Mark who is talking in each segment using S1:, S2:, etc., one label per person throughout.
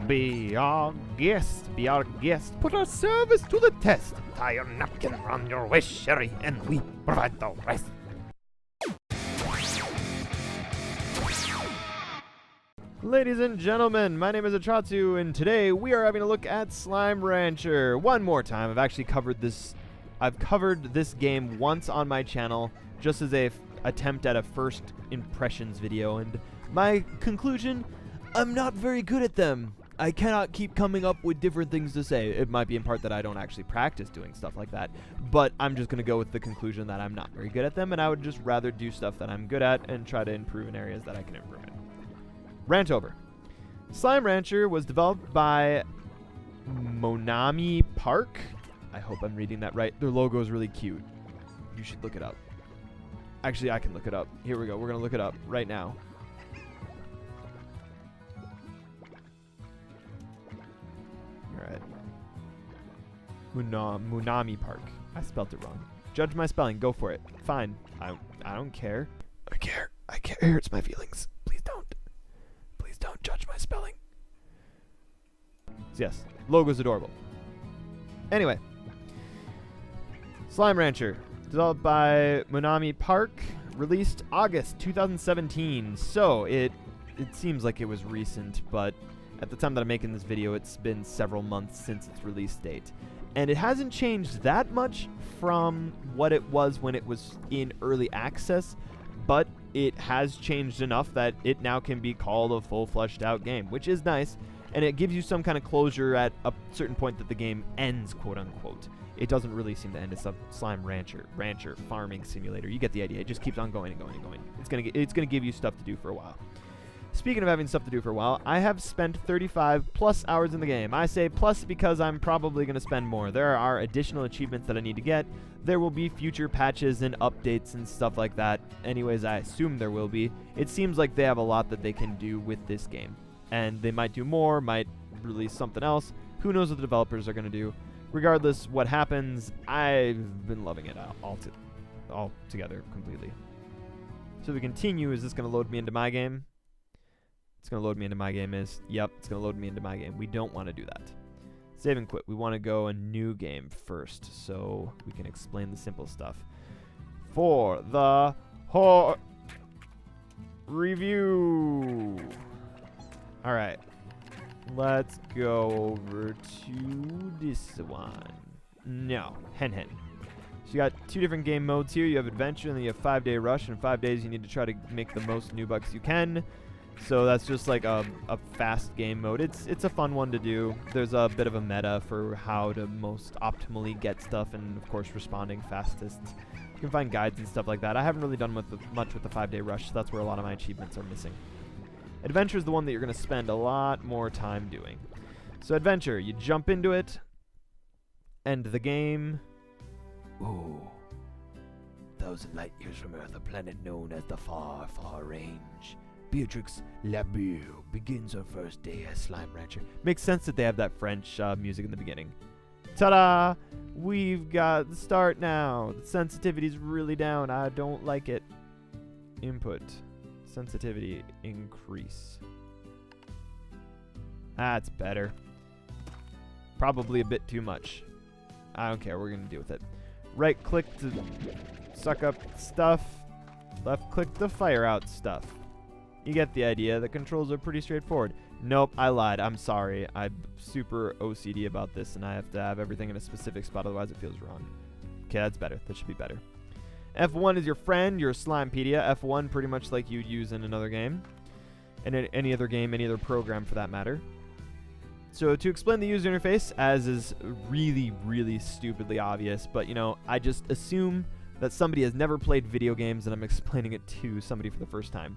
S1: Be our guest, be our guest. Put our service to the test. Tie your napkin around your waist, Sherry, and we provide the rest. Ladies and gentlemen, my name is Atratzu, and today we are having a look at Slime Rancher. One more time, I've covered this game once on my channel, just as a attempt at a first impressions video, and my conclusion, I'm not very good at them. I cannot keep coming up with different things to say. It might be in part that I don't actually practice doing stuff like that, but I'm just going to go with the conclusion that I'm not very good at them, and I would just rather do stuff that I'm good at and try to improve in areas that I can improve in. Rant over. Slime Rancher was developed by Monomi Park. I hope I'm reading that right. Their logo is really cute. You should look it up. Actually, I can look it up. Here we go. We're going to look it up right now. Alright. Monomi Park. I spelled it wrong. Judge my spelling. Go for it. Fine. I don't care. I care. It hurts my feelings. Please don't. Please don't judge my spelling. Yes. Logo's adorable. Anyway. Slime Rancher. Developed by Monomi Park. Released August 2017. So, it seems like it was recent, but at the time that I'm making this video, it's been several months since its release date. And it hasn't changed that much from what it was when it was in early access, but it has changed enough that it now can be called a full fleshed out game, which is nice, and it gives you some kind of closure at a certain point that the game ends, quote unquote. It doesn't really seem to end as a Slime Rancher farming simulator. You get the idea. It just keeps on going and going and going. It's gonna give you stuff to do for a while. Speaking of having stuff to do for a while, I have spent 35 plus hours in the game. I say plus because I'm probably going to spend more. There are additional achievements that I need to get. There will be future patches and updates and stuff like that. Anyways, I assume there will be. It seems like they have a lot that they can do with this game. And they might do more, might release something else. Who knows what the developers are going to do. Regardless what happens, I've been loving it all together completely. So we continue. Is this going to load me into my game? It's going to load me into my game yep, it's going to load me into my game. We don't want to do that. Save and quit. We want to go a new game first, so we can explain the simple stuff. For the whole review. All right. Let's go over to this one. No, hen. So you got two different game modes here. You have adventure and then you have 5-day rush. In 5 days, you need to try to make the most new bucks you can. So that's just like a fast game mode. It's a fun one to do. There's a bit of a meta for how to most optimally get stuff, and of course responding fastest. You can find guides and stuff like that. I haven't really done much with the 5-day rush, so that's where a lot of my achievements are missing. Adventure is the one that you're going to spend a lot more time doing. So adventure, you jump into it, and the game... Ooh. 1,000 light years from Earth, a planet known as the Far, Far Range. Beatrix Labille begins her first day as Slime Rancher. Makes sense that they have that French music in the beginning. Ta-da! We've got the start now. The sensitivity's really down. I don't like it. Input. Sensitivity increase. That's better. Probably a bit too much. I don't care. We're going to deal with it. Right click to suck up stuff. Left click to fire out stuff. You get the idea. The controls are pretty straightforward. Nope, I lied. I'm sorry. I'm super OCD about this, and I have to have everything in a specific spot, otherwise it feels wrong. Okay, that's better. That should be better. F1 is your friend, your Slimepedia. F1 pretty much like you'd use in another game. And in any other game, any other program for that matter. So to explain the user interface, as is really, really stupidly obvious, but you know, I just assume that somebody has never played video games and I'm explaining it to somebody for the first time.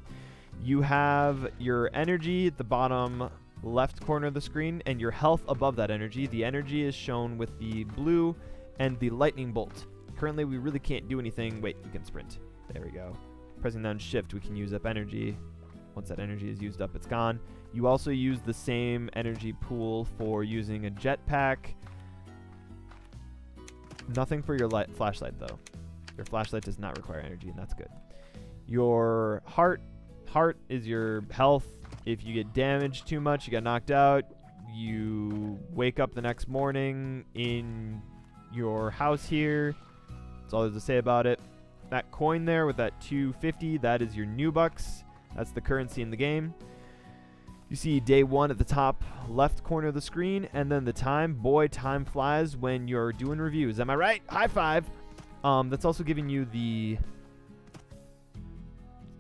S1: You have your energy at the bottom left corner of the screen and your health above that energy. The energy is shown with the blue and the lightning bolt. Currently, we really can't do anything. Wait, we can sprint. There we go. Pressing down shift, we can use up energy. Once that energy is used up, it's gone. You also use the same energy pool for using a jetpack. Nothing for your flashlight, though. Your flashlight does not require energy, and that's good. Your heart is your health. If you get damaged too much, you get knocked out, You wake up the next morning in your house here. That's all there's to say about it. That coin there with that 250, that is your new bucks. That's the currency in the game. You see day 1 at the top left corner of the screen, and then the time. Boy, time flies when you're doing reviews. Am I right? High five. That's also giving you the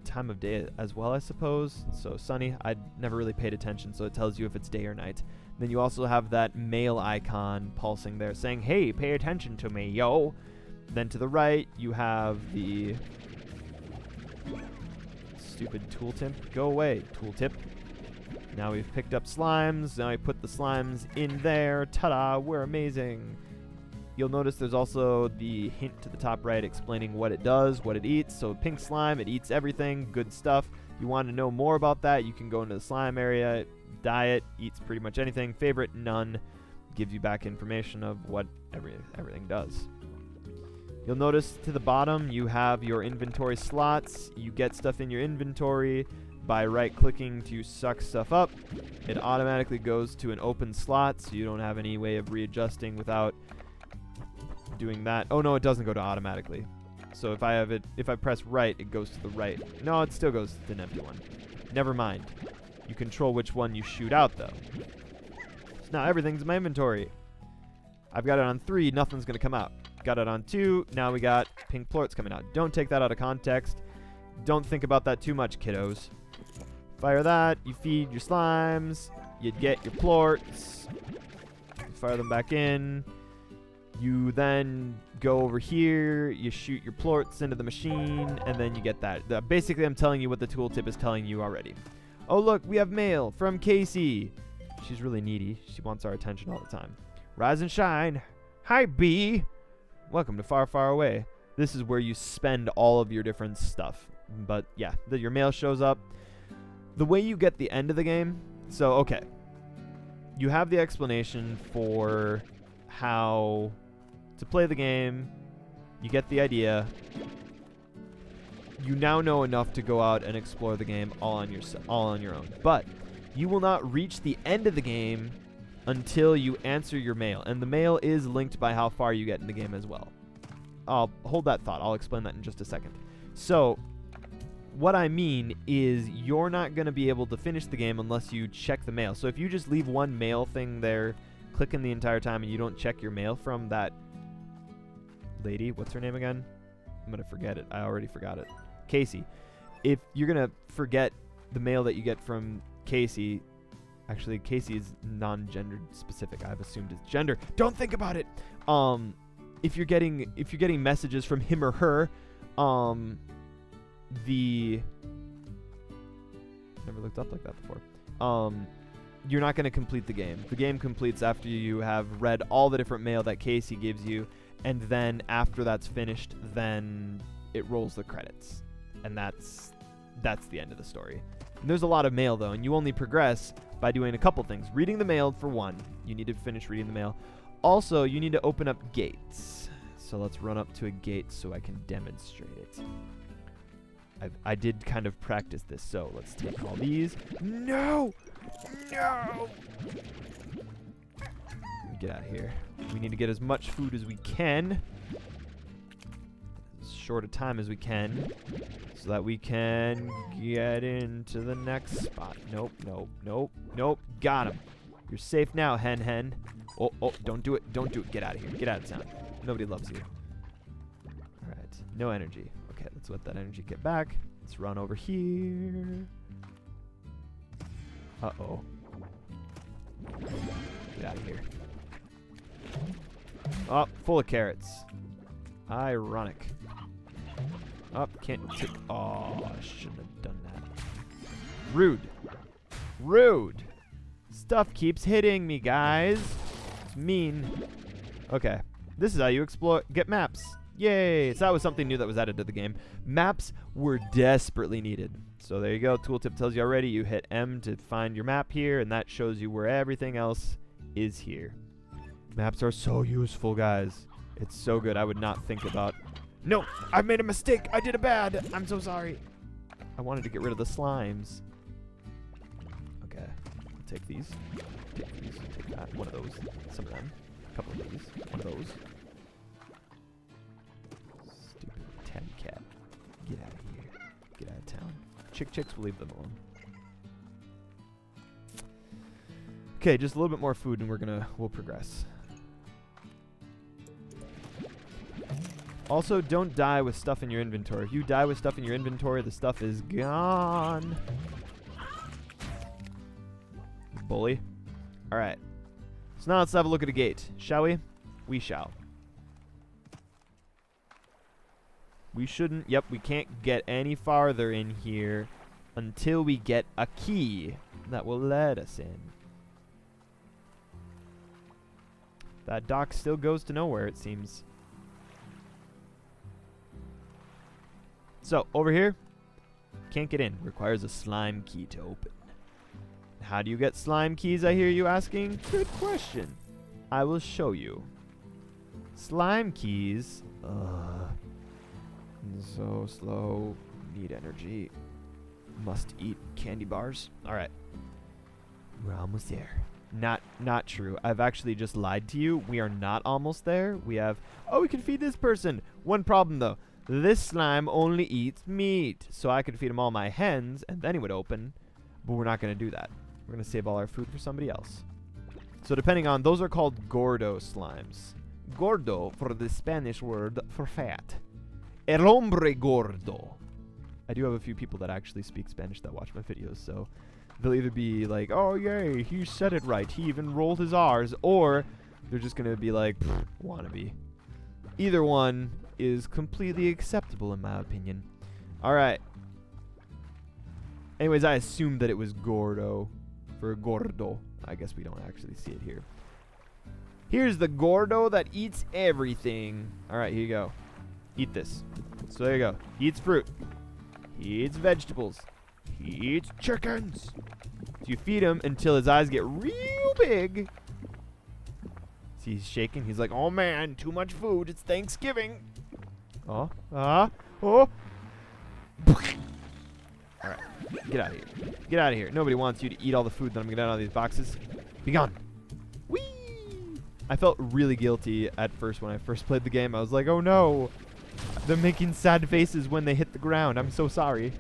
S1: time of day as well, I suppose. So sunny, I never really paid attention, so it tells you if it's day or night. Then you also have that mail icon pulsing there saying, hey, pay attention to me, yo. Then to the right, you have the stupid tooltip. Go away, tooltip. Now we've picked up slimes. Now we put the slimes in there. Ta-da, we're amazing. You'll notice there's also the hint to the top right explaining what it does, what it eats. So pink slime, it eats everything, good stuff. You want to know more about that, you can go into the slime area. Diet, eats pretty much anything. Favorite, none. Gives you back information of what everything does. You'll notice to the bottom you have your inventory slots. You get stuff in your inventory by right-clicking to suck stuff up. It automatically goes to an open slot, so you don't have any way of readjusting without doing that. Oh no, it doesn't go to automatically. So if I press right, it goes to the right. No, it still goes to an empty one. Never mind. You control which one you shoot out though. So now everything's in my inventory. I've got it on 3, nothing's gonna come out. Got it on 2, now we got pink plorts coming out. Don't take that out of context. Don't think about that too much, kiddos. Fire that, you feed your slimes, you get your plorts, you fire them back in. You then go over here, you shoot your plorts into the machine, and then you get that. Basically, I'm telling you what the tooltip is telling you already. Oh, look, we have mail from Casey. She's really needy. She wants our attention all the time. Rise and shine. Hi, B. Welcome to Far, Far Away. This is where you spend all of your different stuff. But, yeah, your mail shows up. The way you get the end of the game, so, okay. You have the explanation for how to play the game. You get the idea. You now know enough to go out and explore the game all on your own. But you will not reach the end of the game until you answer your mail. And the mail is linked by how far you get in the game as well. I'll hold that thought. I'll explain that in just a second. So, what I mean is you're not going to be able to finish the game unless you check the mail. So if you just leave one mail thing there, clicking the entire time, and you don't check your mail from that lady, what's her name again? I'm going to forget it. I already forgot it. Casey. If you're going to forget the mail that you get from Casey, actually Casey is non-gendered specific. I've assumed it's gender. Don't think about it. If you're getting messages from him or her, never looked up like that before. You're not going to complete the game. The game completes after you have read all the different mail that Casey gives you, and then after that's finished, then it rolls the credits. And that's the end of the story. And there's a lot of mail though, and you only progress by doing a couple things. Reading the mail for one. You need to finish reading the mail. Also, you need to open up gates. So let's run up to a gate so I can demonstrate it. I did kind of practice this, so let's take all these. No! No! Get out of here. We need to get as much food as we can. As short a time as we can. So that we can get into the next spot. Nope, nope, nope, nope. Got him. You're safe now, hen. Oh, don't do it. Don't do it. Get out of here. Get out of town. Nobody loves you. Alright. No energy. Okay, let's let that energy get back. Let's run over here. Uh-oh. Get out of here. Oh, full of carrots. Ironic. Oh, can't take... Oh, I shouldn't have done that. Rude. Rude. Stuff keeps hitting me, guys. It's mean. Okay. This is how you get maps. Yay! So that was something new that was added to the game. Maps were desperately needed. So there you go. Tooltip tells you already. You hit M to find your map here, and that shows you where everything else is here. Maps are so useful, guys. It's so good. I would not think about... No! I made a mistake! I did it bad! I'm so sorry. I wanted to get rid of the slimes. Okay. take these. Take these. Take that. One of those. Some of them. A couple of these. One of those. Stupid tabby cat. Get out of here. Get out of town. Chicks, we'll leave them alone. Okay, just a little bit more food and we'll progress. Also, don't die with stuff in your inventory. If you die with stuff in your inventory, the stuff is gone. Bully. Alright. So now let's have a look at a gate, shall we? We shall. We shouldn't. Yep, we can't get any farther in here until we get a key that will let us in. That dock still goes to nowhere, it seems. So, over here, can't get in. Requires a slime key to open. How do you get slime keys, I hear you asking? Good question. I will show you. Slime keys. So slow. Need energy. Must eat candy bars. Alright. We're almost there. Not true. I've actually just lied to you. We are not almost there. We have... Oh, we can feed this person. One problem, though. This slime only eats meat. So I could feed him all my hens, and then he would open. But we're not going to do that. We're going to save all our food for somebody else. So depending on... Those are called gordo slimes. Gordo, for the Spanish word for fat. El hombre gordo. I do have a few people that actually speak Spanish that watch my videos, so... They'll either be like, oh, yay, he said it right. He even rolled his R's. Or they're just going to be like, wannabe. Either one is completely acceptable in my opinion. Alright. Anyways, I assumed that it was gordo for gordo. I guess we don't actually see it here. Here's the gordo that eats everything. Alright, here you go. Eat this. So there you go. He eats fruit. He eats vegetables. He eats chickens. So you feed him until his eyes get real big. See, he's shaking. He's like, oh man, too much food. It's Thanksgiving. Oh. Alright. Get out of here. Get out of here. Nobody wants you to eat all the food that I'm going to get out of these boxes. Be gone. Whee! I felt really guilty at first when I first played the game. I was like, oh no. They're making sad faces when they hit the ground. I'm so sorry.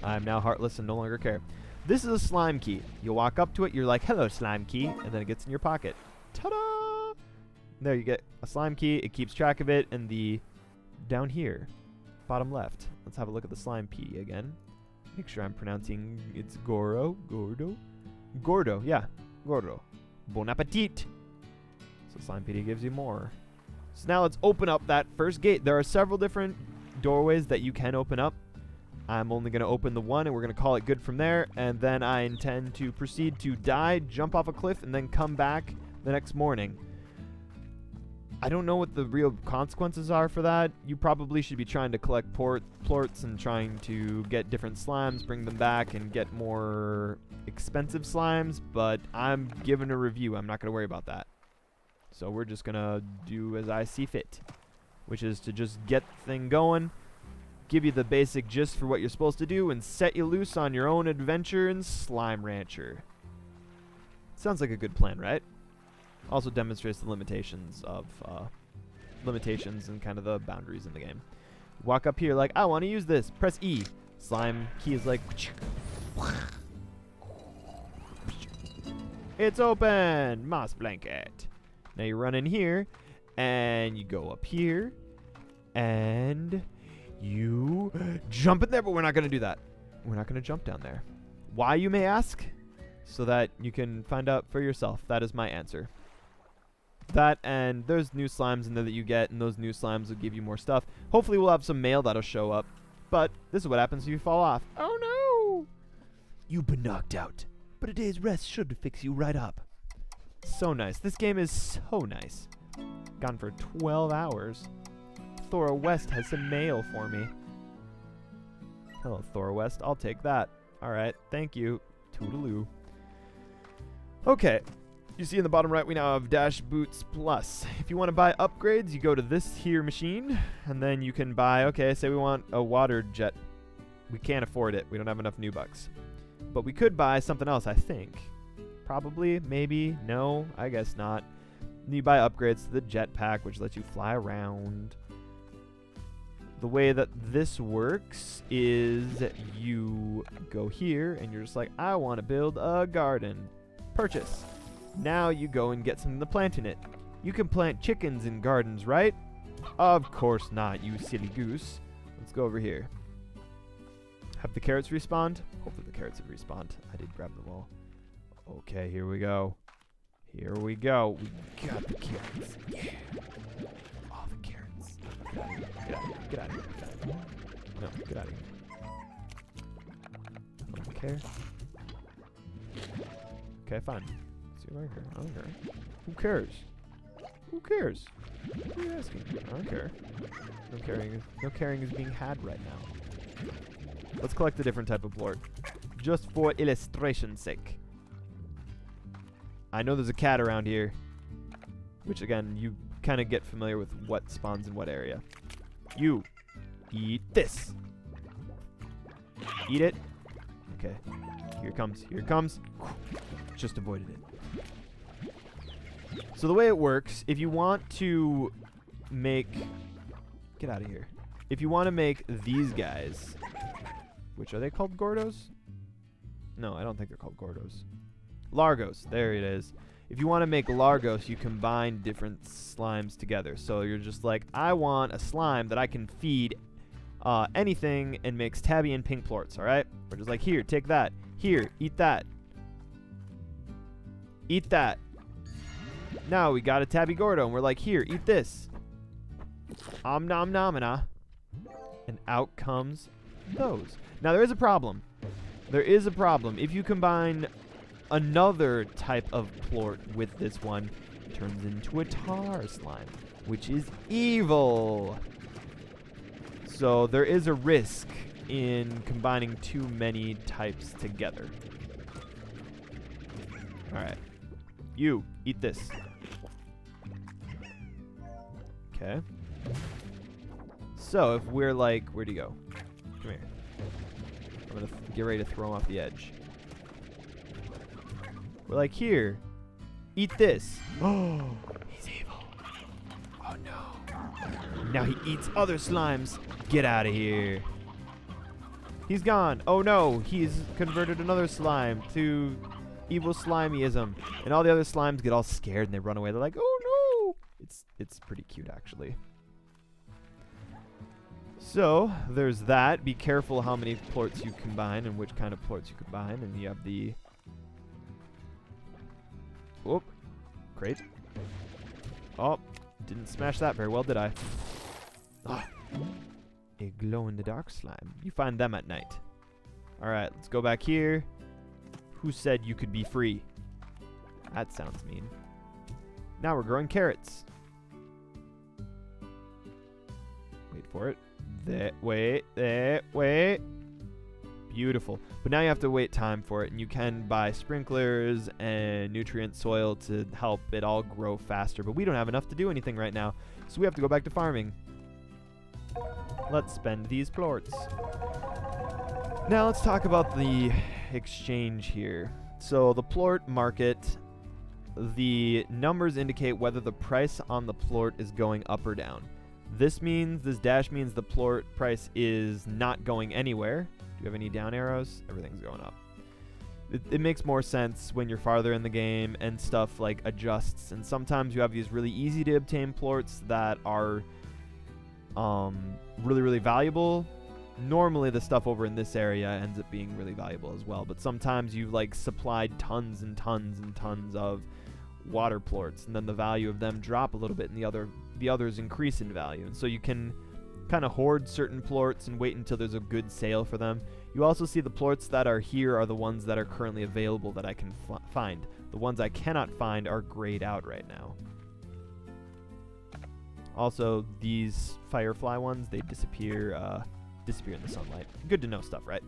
S1: I'm now heartless and no longer care. This is a slime key. You walk up to it, you're like, hello, slime key, and then it gets in your pocket. Ta-da! There, you get a slime key. It keeps track of it, and the... down here, bottom left. Let's have a look at the slime key again. Make sure I'm pronouncing it's Gordo. Yeah, Gordo. Bon appetit! So slime key gives you more. So now let's open up that first gate. There are several different doorways that you can open up. I'm only going to open the one, and we're going to call it good from there. And then I intend to proceed to die, jump off a cliff, and then come back the next morning. I don't know what the real consequences are for that. You probably should be trying to collect plorts and trying to get different slimes, bring them back, and get more expensive slimes. But I'm giving a review. I'm not going to worry about that. So we're just going to do as I see fit, which is to just get the thing going, give you the basic gist for what you're supposed to do, and set you loose on your own adventure in Slime Rancher. Sounds like a good plan, right? Also demonstrates the limitations of and kind of the boundaries in the game. Walk up here like, I want to use this. Press E. Slime key is like, it's open. Moss blanket. Now you run in here, and you go up here, and you jump in there, but we're not going to do that. We're not going to jump down there. Why, you may ask? So that you can find out for yourself. That is my answer. That, and there's new slimes in there that you get, and those new slimes will give you more stuff. Hopefully we'll have some mail that'll show up. But this is what happens if you fall off. Oh no! You've been knocked out. But a day's rest should fix you right up. So nice. This game is so nice. Gone for 12 hours. Thora West has some mail for me. Hello, Thora West. I'll take that. Alright, thank you. Toodaloo. Okay. You see in the bottom right, we now have Dash Boots Plus. If you want to buy upgrades, you go to this here machine, and then you can buy, okay, say we want a water jet. We can't afford it. We don't have enough new bucks. But we could buy something else, I think. Probably, maybe, no, I guess not. You buy upgrades to the jetpack, which lets you fly around. The way that this works is you go here and you're just like, I want to build a garden. Purchase. Now you go and get something to plant in it. You can plant chickens in gardens, right? Of course not, you silly goose. Let's go over here. Have the carrots respawned? Hopefully the carrots have respawned. I did grab them all. Okay, here we go. Here we go. We got the carrots. Yeah. All the carrots. Get out of here. Get out of here. Get out of here. Get out of here. No, get out of here. I don't care. Okay, fine. See what I care. I don't care. Who cares? Who cares? Who are you asking? I don't care. No caring is being had right now. Let's collect a different type of plort. Just for illustration's sake. I know there's a cat around here. Which, again, you kind of get familiar with what spawns in what area. You. Eat this. Eat it. Okay. Here it comes. Here it comes. Just avoided it. So the way it works, if you want to make... Get out of here. If you want to make these guys... Which, are they called Gordos? No, I don't think they're called Gordos. Largos. There it is. If you want to make Largos, you combine different slimes together. So you're just like, I want a slime that I can feed anything and makes tabby and pink plorts, alright? We're just like, here, take that. Here, eat that. Eat that. Now we got a tabby Gordo, and we're like, here, eat this. Om nom nomina. And out comes those. Now, there is a problem. There is a problem. If you combine another type of plort with this one, it turns into a tar slime, which is evil. So there is a risk in combining too many types together. Alright. You, eat this. Okay. So if we're like, where'd he go? Come here. I'm gonna get ready to throw him off the edge. We're like, here, eat this. Oh, he's evil. Oh no. Now he eats other slimes. Get out of here. He's gone. Oh no, he's converted another slime to evil slimeyism. And all the other slimes get all scared and they run away. They're like, oh no. It's pretty cute, actually. So, there's that. Be careful how many plorts you combine and which kind of plorts you combine. And you have the... Whoop. Great. Oh, didn't smash that very well, did I? Ah. A glow-in-the-dark slime. You find them at night. Alright, let's go back here. Who said you could be free? That sounds mean. Now we're growing carrots. Wait for it. Wait. Beautiful. But now you have to wait time for it, and you can buy sprinklers and nutrient soil to help it all grow faster. But we don't have enough to do anything right now, so we have to go back to farming. Let's spend these plorts. Now let's talk about the exchange here. So the plort market, the numbers indicate whether the price on the plort is going up or down. This dash means the plort price is not going anywhere. Do you have any down arrows? Everything's going up. It makes more sense when you're farther in the game and stuff like adjusts. And sometimes you have these really easy to obtain plorts that are really, really valuable. Normally the stuff over in this area ends up being really valuable as well. But sometimes you've like supplied tons and tons and tons of water plorts, and then the value of them drop a little bit and the others increase in value. And so you can kind of hoard certain plorts and wait until there's a good sale for them. You also see the plorts that are here are the ones that are currently available that I can find. The ones I cannot find are grayed out right now. Also, these firefly ones, they disappear in the sunlight. Good to know stuff, right?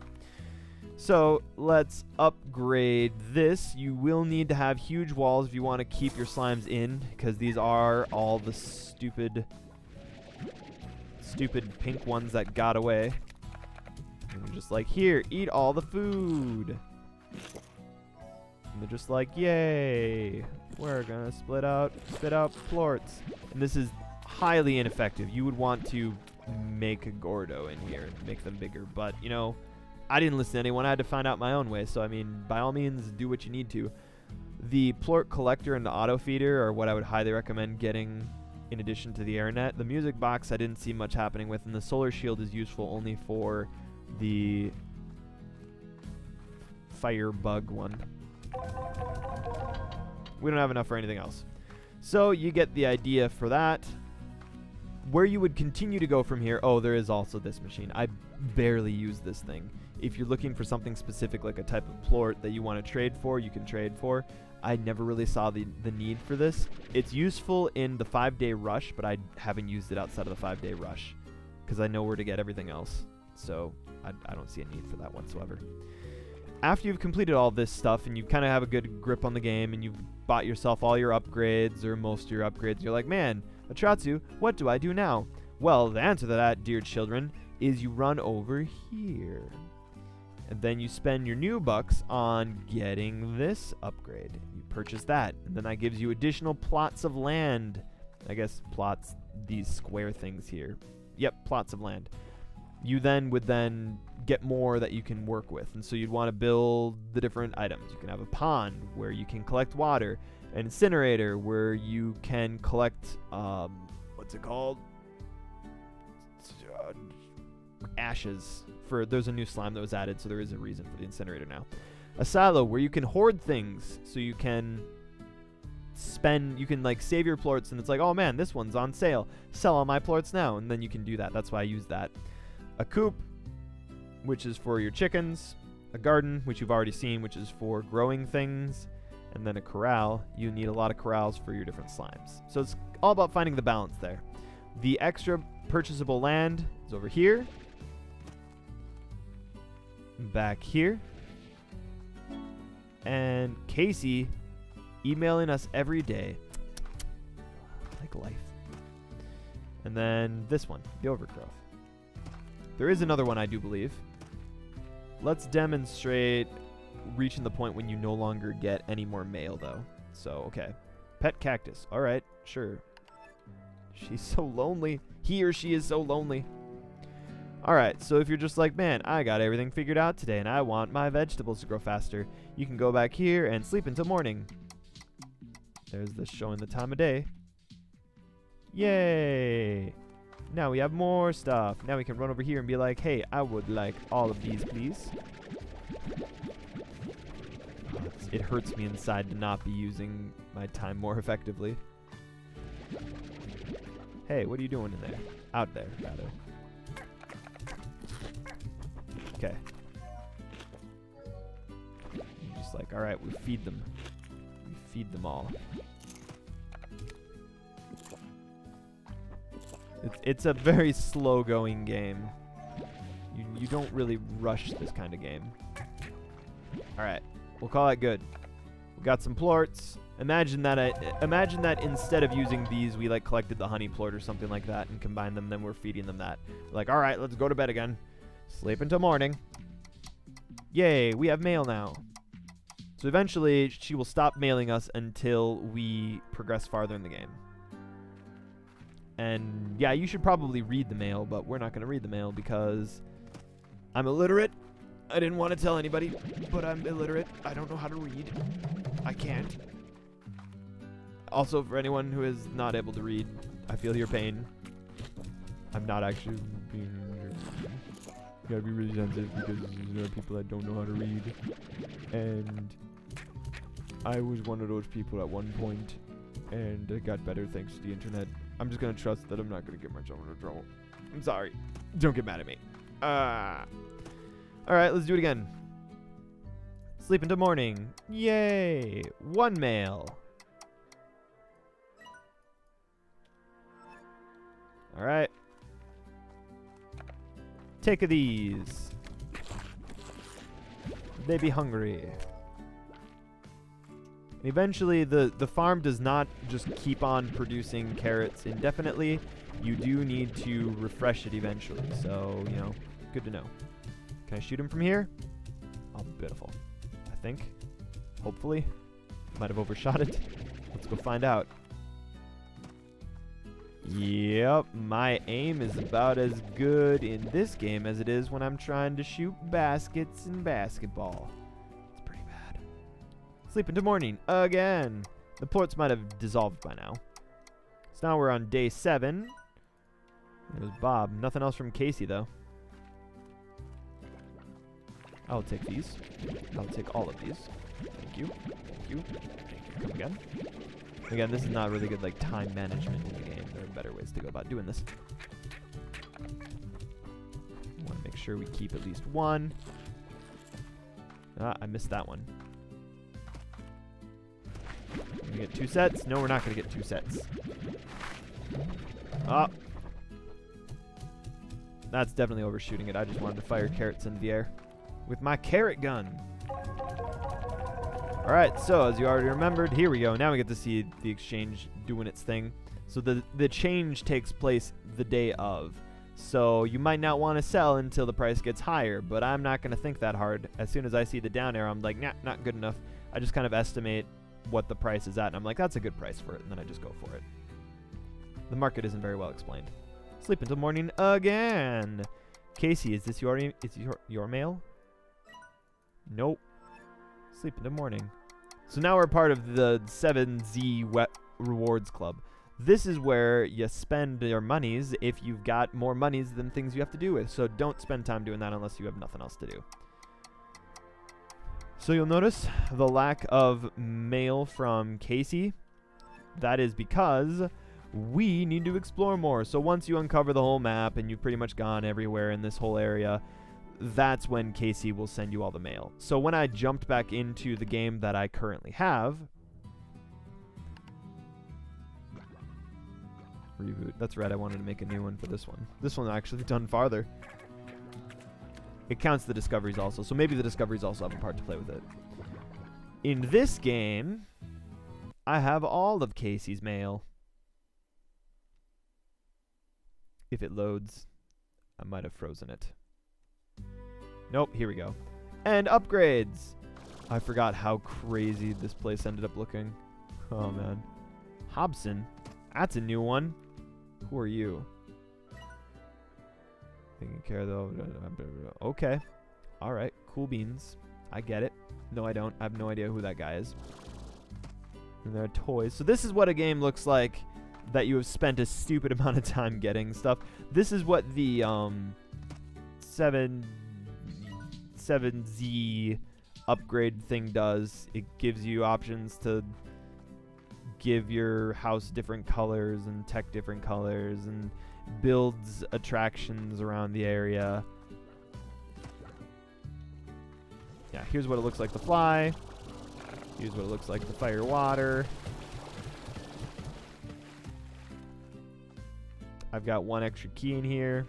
S1: So let's upgrade this. You will need to have huge walls if you want to keep your slimes in, because these are all the stupid pink ones that got away. And we're just like, here, eat all the food. they're just like, yay, we're gonna spit out plorts. And this is highly ineffective. You would want to make a Gordo in here and make them bigger, but you know, I didn't listen to anyone. I had to find out my own way. So I mean, by all means, do what you need to. The plort collector and the auto feeder are what I would highly recommend getting in addition to the AirNet. The music box I didn't see much happening with, and the solar shield is useful only for the firebug one. We don't have enough for anything else. So you get the idea for that. Where you would continue to go from here, oh, there is also this machine. I barely use this thing. If you're looking for something specific, like a type of plort that you want to trade for, you can trade for. I never really saw the need for this. It's useful in the 5-day rush, but I haven't used it outside of the 5-day rush because I know where to get everything else. So I don't see a need for that whatsoever. After you've completed all this stuff and you kind of have a good grip on the game and you've bought yourself all your upgrades or most of your upgrades, you're like, man, Atratzu, what do I do now? Well, the answer to that, dear children, is you run over here. And then you spend your new bucks on getting this upgrade. You purchase that, and then that gives you additional plots of land. I guess plots, these square things here. Yep, plots of land. You then would then get more that you can work with, and so you'd want to build the different items. You can have a pond where you can collect water, an incinerator where you can collect, what's it called? Ashes. There's a new slime that was added, so there is a reason for the incinerator now. A silo where you can hoard things, so you can like save your plorts, and it's like, oh man, this one's on sale. Sell all my plorts now, and then you can do that. That's why I use that. A coop, which is for your chickens. A garden, which you've already seen, which is for growing things. And then a corral. You need a lot of corrals for your different slimes. So it's all about finding the balance there. The extra purchasable land is over here. Back here. And Casey emailing us every day. Like life. And then this one, the overgrowth. There is another one, I do believe. Let's demonstrate reaching the point when you no longer get any more mail, though. So, okay. Pet cactus. All right, sure. She's so lonely. He or she is so lonely. All right, so if you're just like, man, I got everything figured out today, and I want my vegetables to grow faster, you can go back here and sleep until morning. There's the showing the time of day. Yay! Now we have more stuff. Now we can run over here and be like, hey, I would like all of these, please. It hurts me inside to not be using my time more effectively. Hey, what are you doing in there? Out there, rather. Okay. Just like, alright, we feed them. We feed them all. It's a very slow-going game. You don't really rush this kind of game. Alright, we'll call it good. We got some plorts. Imagine that instead of using these, we like collected the honey plort or something like that and combined them, then we're feeding them that. We're like, alright, let's go to bed again. Sleep until morning. Yay, we have mail now. So eventually, she will stop mailing us until we progress farther in the game. And yeah, you should probably read the mail, but we're not going to read the mail because I'm illiterate. I didn't want to tell anybody, but I'm illiterate. I don't know how to read. I can't. Also, for anyone who is not able to read, I feel your pain. I'm not actually being... You gotta be really sensitive because there are people that don't know how to read. And I was one of those people at one point, and I got better thanks to the internet. I'm just gonna trust that I'm not gonna get myself into trouble. I'm sorry. Don't get mad at me. Alright, let's do it again. Sleep until morning. Yay! 1 mail. Alright. Take of these. They be hungry. And eventually, the farm does not just keep on producing carrots indefinitely. You do need to refresh it eventually. So, you know, good to know. Can I shoot him from here? Oh, beautiful. I think. Hopefully. Might have overshot it. Let's go find out. Yep, my aim is about as good in this game as it is when I'm trying to shoot baskets in basketball. It's pretty bad. Sleep into morning again. The ports might have dissolved by now. So now we're on day 7. There's Bob. Nothing else from Casey, though. I'll take these. I'll take all of these. Thank you. Thank you. Come again. Again, this is not really good, like, time management in the game. There are better ways to go about doing this. Want to make sure we keep at least one. Ah, I missed that one. We get 2 sets? No, we're not going to get 2 sets. Ah. That's definitely overshooting it. I just wanted to fire carrots into the air with my carrot gun. Alright, so as you already remembered, here we go. Now we get to see the exchange doing its thing. So the change takes place the day of. So you might not want to sell until the price gets higher, but I'm not going to think that hard. As soon as I see the down arrow, I'm like, nah, not good enough. I just kind of estimate what the price is at, and I'm like, that's a good price for it, and then I just go for it. The market isn't very well explained. Sleep until morning again. Casey, is this your mail? Nope. Sleep until morning. So now we're part of the 7Z Rewards Club. This is where you spend your monies if you've got more monies than things you have to do with. So don't spend time doing that unless you have nothing else to do. So you'll notice the lack of mail from Casey. That is because we need to explore more. So once you uncover the whole map and you've pretty much gone everywhere in this whole area, that's when Casey will send you all the mail. So when I jumped back into the game that I currently have, reboot. That's right, I wanted to make a new one for this one. This one actually done farther. It counts the discoveries also, so maybe the discoveries also have a part to play with it. In this game, I have all of Casey's mail. If it loads, I might have frozen it. Nope, here we go. And upgrades! I forgot how crazy this place ended up looking. Oh, man. Hobson. That's a new one. Who are you? Taking care of the... Okay. Alright. Cool beans. I get it. No, I don't. I have no idea who that guy is. And there are toys. So this is what a game looks like that you have spent a stupid amount of time getting stuff. This is what the 7Z upgrade thing does. It gives you options to give your house different colors and tech different colors and builds attractions around the area. Yeah, here's what it looks like to fly. Here's what it looks like to fire water. I've got one extra key in here.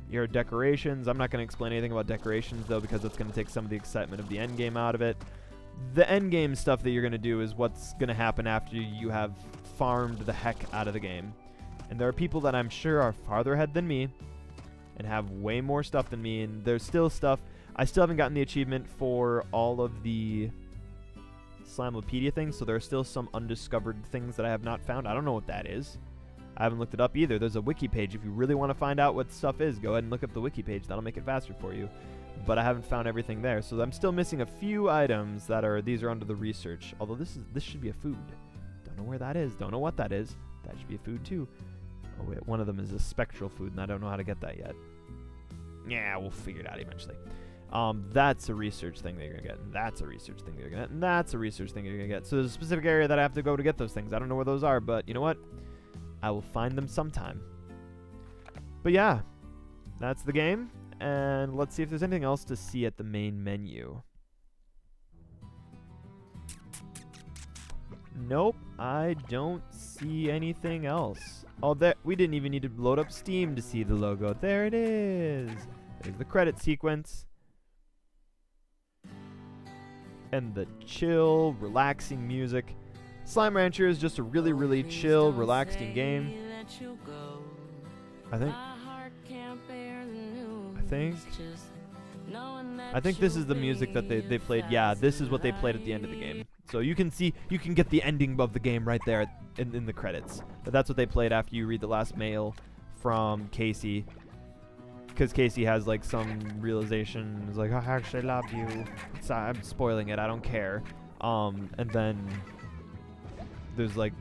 S1: Here are decorations. I'm not going to explain anything about decorations, though, because it's going to take some of the excitement of the end game out of it. The end game stuff that you're going to do is what's going to happen after you have farmed the heck out of the game. And there are people that I'm sure are farther ahead than me and have way more stuff than me, and there's still stuff. I still haven't gotten the achievement for all of the Slimeopedia things, so there are still some undiscovered things that I have not found. I don't know what that is. I haven't looked it up either. There's a wiki page. If you really want to find out what stuff is, go ahead and look up the wiki page. That'll make it faster for you. But I haven't found everything there. So I'm still missing a few items that are, these are under the research. Although this should be a food. Don't know where that is. Don't know what that is. That should be a food too. Oh wait, one of them is a spectral food and I don't know how to get that yet. Yeah, we'll figure it out eventually. That's a research thing that you're going to get. And that's a research thing that you're going to get. And that's a research thing that you're going to get. So there's a specific area that I have to go to get those things. I don't know where those are, but you know what? I will find them sometime. But yeah, that's the game. And let's see if there's anything else to see at the main menu. Nope, I don't see anything else. Oh, there, we didn't even need to load up Steam to see the logo. There it is. There's the credit sequence. And the chill, relaxing music. Slime Rancher is just a really, really chill, relaxing game. I think I think this is the music that they played. Yeah, this is what they played at the end of the game. So you can see, you can get the ending of the game right there in the credits. But that's what they played after you read the last mail from Casey. Because Casey has like some realization. It's like, I actually love you. I'm spoiling it. I don't care. And then there's like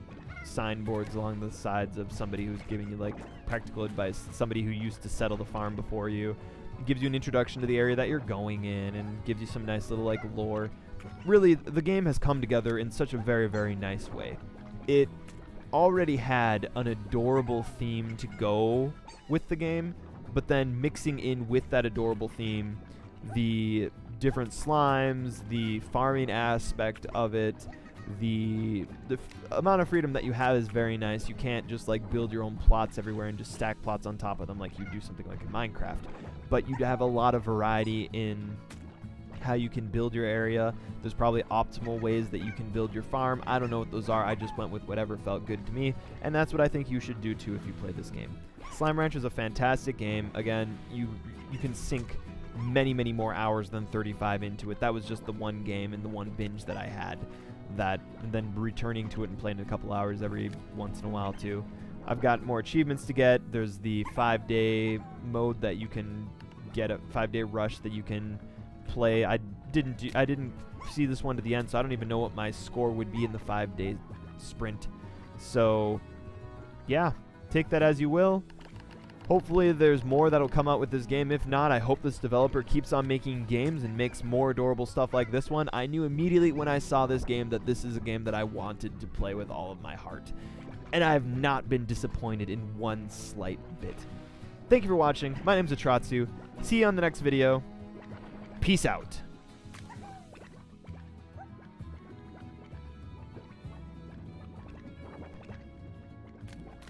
S1: signboards along the sides of somebody who's giving you like practical advice. Somebody who used to settle the farm before you. It gives you an introduction to the area that you're going in and gives you some nice little like lore. Really, the game has come together in such a very, very nice way. It already had an adorable theme to go with the game, but then mixing in with that adorable theme the different slimes, the farming aspect of it, the amount of freedom that you have is very nice. You can't just like build your own plots everywhere and just stack plots on top of them like you do something like in Minecraft. But you have a lot of variety in how you can build your area. There's probably optimal ways that you can build your farm. I don't know what those are. I just went with whatever felt good to me, and that's what I think you should do too if you play this game. Slime Ranch is a fantastic game. Again, you can sink many, many more hours than 35 into it. That was just the one game and the one binge that I had. And then returning to it and playing it a couple hours every once in a while too. I've got more achievements to get. There's the 5-day mode that you can get, a 5-day rush that you can play. I didn't see this one to the end, so I don't even know what my score would be in the 5-day sprint. So yeah, take that as you will. Hopefully there's more that'll come out with this game. If not, I hope this developer keeps on making games and makes more adorable stuff like this one. I knew immediately when I saw this game that this is a game that I wanted to play with all of my heart. And I have not been disappointed in one slight bit. Thank you for watching. My name's Atratzu. See you on the next video. Peace out.